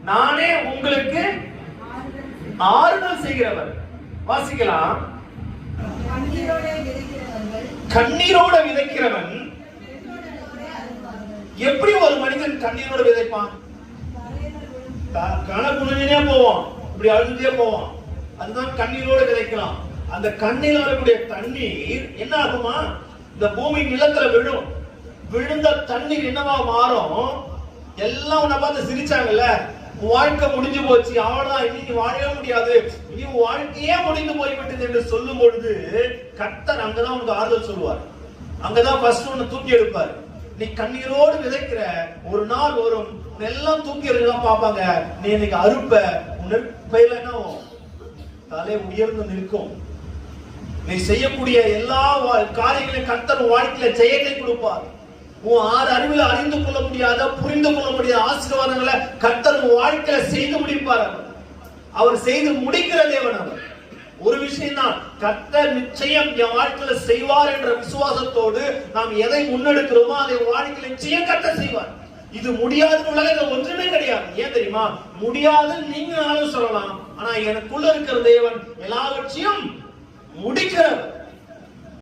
நானே உங்களுக்கு ஆறுதல் செய்கிறவர். வாசிக்கலாம். கண்ணீரோட விதைக்கிறவன் எப்படி ஒரு மனிதன் கண்ணீரோட விதைப்பான்? கணக்குனே போவான், இப்படி அழுதுட்டே போவான். அதுதான் கண்ணீரோட விதைக்கலாம். அந்த கண்ணீர் வரக்கூடிய தண்ணீர் என்ன ஆகுமா? இந்த பூமி நிலத்துல விழும். விழுந்த தண்ணீர் என்னவா மாறும்? எல்லாம் உன்னை பார்த்து சிரிச்சாங்கல்ல, வாழ்க்கை முடிஞ்சு போச்சு, அவ்வளவுதான், இனி நீ வாழவே முடியாது, இனி வாழ்க்கையே முடிந்து போய்விட்டது என்று சொல்லும் பொழுது கர்த்தர் அங்கதான் உனக்கு ஆறுதல் சொல்லுவார். அங்கதான் ஃபர்ஸ்ட் உன்னை தூக்கி எடுப்பார். நீ கண்ணீரோடு விதைக்கிற, ஒரு நாள் வரும் எல்லாம் தூக்கி எடுக்கலாம் பார்ப்பாங்க. நீ இன்னைக்கு அறுப்ப, உன் நெற்பயில என்ன தலை உயர்ந்து நிற்கும். நீ செய்யக்கூடிய எல்லா காரியங்களையும் கர்த்தர் வாழ்க்கையில ஜெயத்தை கொடுப்பார். உன் ஆறு அறிவில் அறிந்து கொள்ள முடியாத, புரிந்து கொள்ள முடியாத ஆசீர்வாதங்களை கர்த்தர் வாழ்க்கையில செய்து முடிப்பார். அவர் செய்து முடிக்கிற தேவன். அவர் ஒரு விஷயம் தான், கர்த்தர் நிச்சயம் என் வாழ்க்கையில செய்வார் என்ற விசுவாசத்தோடு நாம் எதை முன்னெடுக்கிறோமோ அதை வாழ்க்கையில நிச்சயம் கர்த்தர் செய்வார். இது முடியாத உலகத்துல ஒன்றுமே கிடையாது. ஏன் தெரியுமா? முடியாதுன்னு நீங்க சொல்லலாம், ஆனா எனக்குள்ள இருக்கிற தேவன் எல்லாவற்றையும் முடிக்கிறவர்.